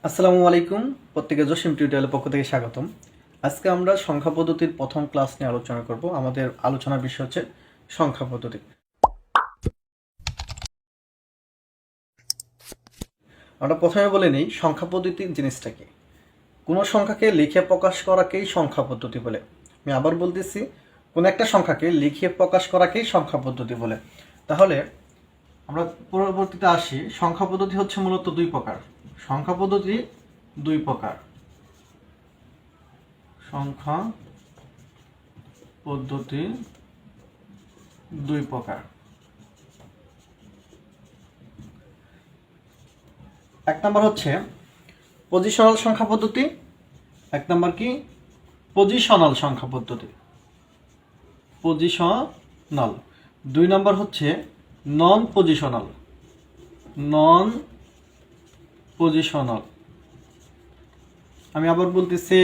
আসসালামু আলাইকুম, প্রত্যেকে জসিম টিউটোরিয়ালের পক্ষ থেকে স্বাগতম। আজকে আমরা সংখ্যা পদ্ধতির প্রথম ক্লাস নিয়ে আলোচনা করব। আমাদের আলোচনার বিষয় হচ্ছে সংখ্যা পদ্ধতি। আমরা প্রথমে বলে নিই সংখ্যা পদ্ধতি জিনিসটা কি। কোনো সংখ্যাকে লিখে প্রকাশ করাকেই সংখ্যা পদ্ধতি বলে। আমি আবার বলতেছি, কোনো একটা সংখ্যাকে লিখে প্রকাশ করাকেই সংখ্যা পদ্ধতি বলে। তাহলে আমরা পরবর্তীতে আসি। সংখ্যা পদ্ধতি হচ্ছে মূলত দুই প্রকার। সংখ্যা পদ্ধতি দুই প্রকার। সংখ্যা পদ্ধতি দুই প্রকার। এক নম্বর হচ্ছে পজিশনাল সংখ্যা পদ্ধতি। এক নম্বর কি? পজিশনাল সংখ্যা পদ্ধতি, পজিশনাল। দুই নম্বর হচ্ছে নন পজিশনাল, নন পজিশনাল। আমি আবার বলতেছি,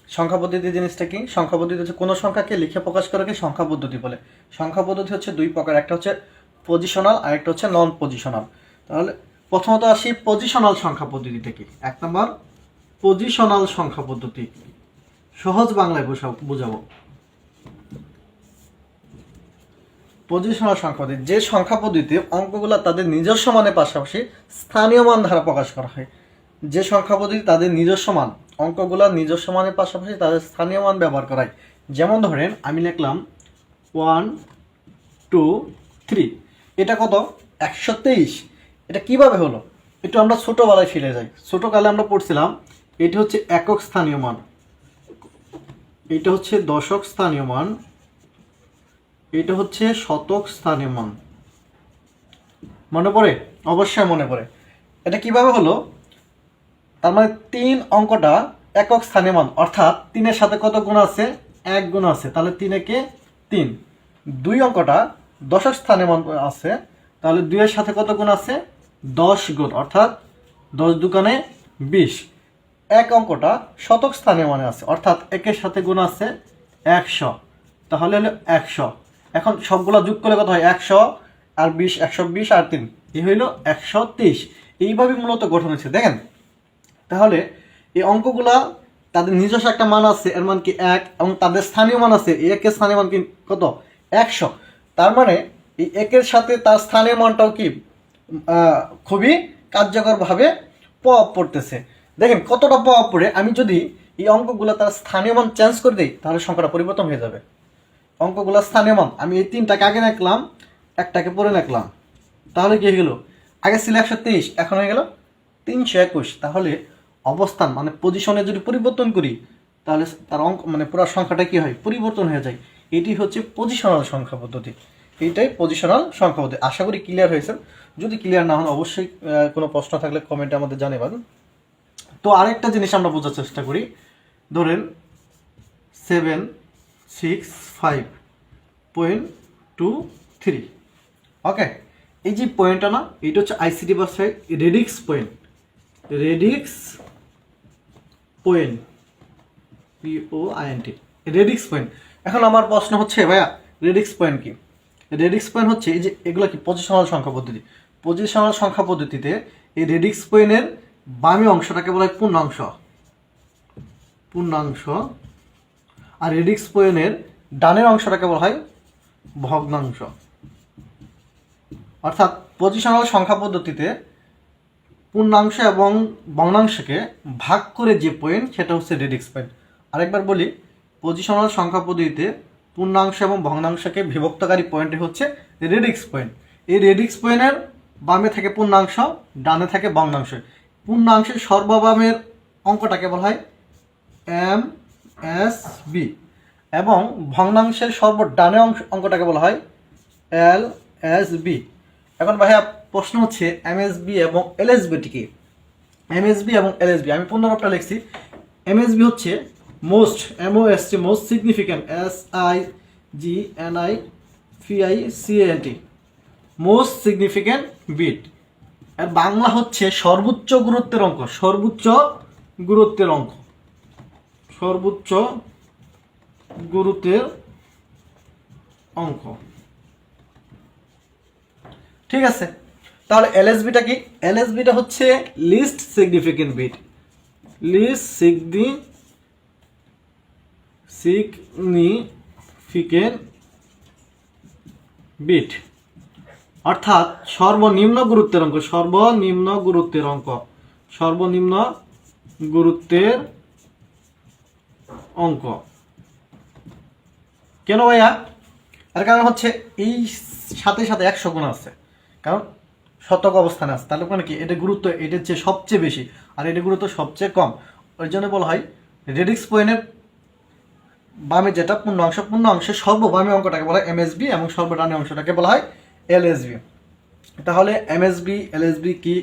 সংখ্যা পদ্ধতি জিনিসটা কি? সংখ্যা পদ্ধতি হচ্ছে কোনো সংখ্যাকে লিখে প্রকাশ করাকে সংখ্যা পদ্ধতি বলে। সংখ্যা পদ্ধতি হচ্ছে দুই প্রকার, একটা হচ্ছে পজিশনাল আর একটা হচ্ছে নন পজিশনাল। তাহলে প্রথমত আসি পজিশনাল সংখ্যা পদ্ধতিতে কি। এক নম্বর পজিশনাল সংখ্যা পদ্ধতি, সহজ বাংলায় বোঝাবো। পজিশনাল সংখ্যা পদ্ধতি, যে সংখ্যা পদ্ধতিতে অঙ্কগুলো তাদের নিজস্ব মানের পাশাপাশি স্থানীয় মান দ্বারা প্রকাশ করা হয়। যে সংখ্যা পদ্ধতি তাদের নিজস্ব মান, অঙ্কগুলো নিজস্ব মানের পাশাপাশি তাদের স্থানীয় মান ব্যবহার করায়। যেমন ধরেন আমি লিখলাম 1 2 3, এটা কত? 123। এটা কিভাবে হলো? একটু আমরা ছোটোবেলায় ফিরে যাই। ছোটোকালে আমরা পড়ছিলাম এটি হচ্ছে একক স্থানীয় মান, এটা হচ্ছে দশক স্থানীয় মান, এটা হচ্ছে শতক স্থানীয় মান। মনে পড়ে? অবশ্যই মনে পড়ে। এটা কিভাবে হলো? তার মানে 3 অঙ্কটা একক স্থানীয় মান, অর্থাৎ 3-এর সাথে কত গুণ আছে? 1 গুণ আছে, তাহলে 3 একে 3। 2 অঙ্কটা দশক স্থানীয় মান আছে, তাহলে 2-এর সাথে কত গুণ আছে? 10 গুণ, অর্থাৎ 10 দুগুণে 20। 1 অঙ্কটা শতক স্থানীয় মানে আছে, অর্থাৎ 1-এর সাথে গুণ আছে 100, তাহলে হলো 100। এখন সবগুলো যোগ করলে কত হয়? 100 আর 20, 120 আর 3, এই হইল 123। এইভাবে মূলত গঠন হয়েছে, দেখেন। তাহলে এই অঙ্কগুলা তাদের নিজস্ব একটা মান আছে, এর মান কি 1, এবং তাদের স্থানীয় মান আছে, এই একের স্থানীয় মান কি কত? 100। তার মানে এই একের সাথে তার স্থানীয় মানটাও কি খুবই কার্যকরভাবে প্রভাব পড়তেছে। দেখেন কতটা প্রভাব পড়ে। আমি যদি এই অঙ্কগুলো তার স্থানীয় মান চেঞ্জ করে দিই, তাহলে সংখ্যাটা পরিবর্তন হয়ে যাবে। অঙ্কগুলো স্থানীয় মান, আমি এই 3টাকে আগে রাখলাম, একটাকে পরে রাখলাম, তাহলে কি হয়ে গেল? আগে ছিল 123, এখন হয়ে গেল 321। তাহলে অবস্থান মানে পজিশনে যদি পরিবর্তন করি, তাহলে তার অঙ্ক মানে পুরো সংখ্যাটা কি হয়? পরিবর্তন হয়ে যায়। এটি হচ্ছে পজিশনাল সংখ্যা পদ্ধতি। এইটাই পজিশনাল সংখ্যা পদ্ধতি। আশা করি ক্লিয়ার হয়েছে। যদি ক্লিয়ার না হন অবশ্যই কোনো প্রশ্ন থাকলে কমেন্টে আমাদের জানাবেন। তো আরেকটা জিনিস আমরা বোঝার চেষ্টা করি। ধরেন 765.23, ওকে। এই যে পয়েন্টটা না, এটা হচ্ছে আইসিটি ভাষায় radix point, radix point, POINT, radix point. এখন আমার প্রশ্ন হচ্ছে, ভাইয়া রেডিক্স পয়েন্ট কি? রেডিক্স পয়েন্ট হচ্ছে এই যে এগুলো কি পজিশনাল সংখ্যা পদ্ধতি। পজিশনাল সংখ্যা পদ্ধতিতে এই রেডিক্স পয়েন্টের বামে অংশটাকে বলা হয় পূর্ণাংশ, পূর্ণাংশ, আর রেডিক্স পয়েন্টের ডানের অংশটাকে বলা হয় ভগ্নাংশ। অর্থাৎ পজিশনাল সংখ্যা পদ্ধতিতে পূর্ণাংশ এবং ভগ্নাংশকে ভাগ করে যে পয়েন্ট, সেটা হচ্ছে রেডিক্স পয়েন্ট। আরেকবার বলি, পজিশনাল সংখ্যা পদ্ধতিতে পূর্ণাংশ এবং ভগ্নাংশকে বিভক্তকারী পয়েন্টে হচ্ছে রেডিক্স পয়েন্ট। এই রেডিক্স পয়েন্টের বামে থাকে পূর্ণাংশ, ডানে থাকে ভগ্নাংশ। পূর্ণাংশের সর্ববামের অঙ্কটাকে বলা হয় MSB, এবং ভগ্নাংশের সর্বডানে অঙ্কটাকে বলা হয় LSB। এখন ভাইয়া প্রশ্ন হচ্ছে MSB এবং LSB কি? MSB এবং LSB আমি পুনরাবৃত্তি লিখছি। MSB হচ্ছে most, MOST, most significant, SIGNIFICANT, most significant bit. আর বাংলা হচ্ছে সর্বোচ্চ গুরুত্বের অঙ্ক, সর্বোচ্চ গুরুত্বের অঙ্ক, সর্বোচ্চ গুরুত্বের অঙ্ক। ঠিক আছে, তাহলে এলএসবিটা কি? এলএসবিটা হচ্ছে least significant bit. Significant bit, অর্থাৎ সর্বনিম্ন গুরুত্বের অঙ্ক, সর্বনিম্ন গুরুত্বের অঙ্ক, সর্বনিম্ন গুরুত্বের অঙ্ক। কেন ভাইয়া? আর কারণ হচ্ছে এই সাথে সাথে 100 গুণ আছে, কারণ শতক অবস্থানে আছে, তাহলে মানে কি এটা গুরুত্ব এটার চেয়ে সবচেয়ে বেশি আর এটা গুরুত্ব সবচেয়ে কম। ওই জন্য বলা হয় রেডিক্স পয়েন্টের বামে যেটা পূর্ণাংশ, পূর্ণাংশের সর্ববামে অঙ্কটাকে বলা হয় এমএসবি এবং সর্বডানে অংশটাকে বলা হয় এলএসবি। তাহলে এমএসবি এলএসবি কি,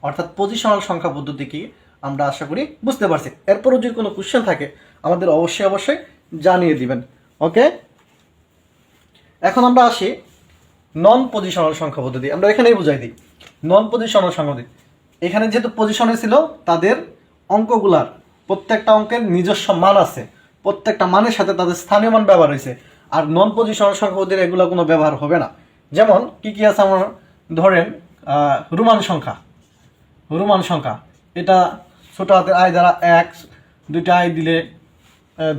অর্থাৎ পজিশনাল সংখ্যা পদ্ধতি কি, আমরা আশা করি বুঝতে পারছি। এরপরও যদি কোনো কোশ্চেন থাকে আমাদের অবশ্যই জানিয়ে দিবেন। ওকে, এখন আমরা আসি নন পজিশনাল সংখ্যা পদ্ধতি। আমরা এখানেই বুঝাই দিই নন পজিশনাল সংখ্যা পদ্ধতি। এখানে যেহেতু পজিশনে ছিল, তাদের অঙ্কগুলার প্রত্যেকটা অঙ্কের নিজস্ব মান আছে, প্রত্যেকটা মানের সাথে তাদের স্থানীয় মান ব্যবহার হয়েছে। আর নন পজিশনাল সংখ্যা পদ্ধতির এগুলো কোনো ব্যবহার হবে না। যেমন কি কি আছে আমার, ধরেন রোমান সংখ্যা, রোমান সংখ্যা এটা ছোট হাতের আই দ্বারা 1, 2টা আই দিলে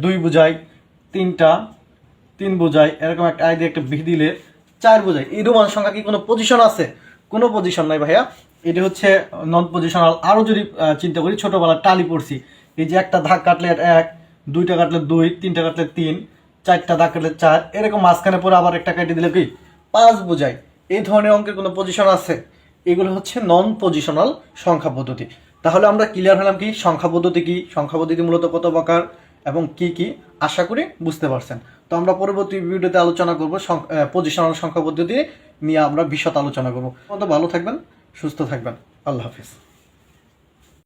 2 বোঝায়, 3টা 3 বোঝায়, এরকম একটা আই দিয়ে একটা ভি দিলে 4 বোঝায়। এই রোমান সংখ্যা কি কোনো পজিশন আছে? কোনো পজিশন নাই ভাইয়া, এটা হচ্ছে নন পজিশনাল। আরও যদি চিন্তা করি, ছোটোবেলার টালি পড়ছি, এই যে একটা দাগ কাটলে 1, 2টা কাটলে 2, 3টা কাটলে 3, 4টা দাগ কাটলে 4, এরকম মাঝখানে পরে আবার একটা কেটে দিলে কি 5 বোঝায়। এই ধরনের অঙ্কের কোনো পজিশন আছে? এগুলো হচ্ছে নন পজিশনাল সংখ্যা পদ্ধতি। তাহলে আমরা ক্লিয়ার হলাম কি সংখ্যা পদ্ধতি কি, সংখ্যা পদ্ধতি মূলত কত প্রকার এবং কি কি, আশা করি বুঝতে পারছেন। তো আমরা পরবর্তী ভিডিওতে আলোচনা করব পজিশনাল সংখ্যা পদ্ধতি নিয়ে, আমরা বিশদ আলোচনা করবো। ভালো থাকবেন, সুস্থ থাকবেন, আল্লাহ হাফিজ।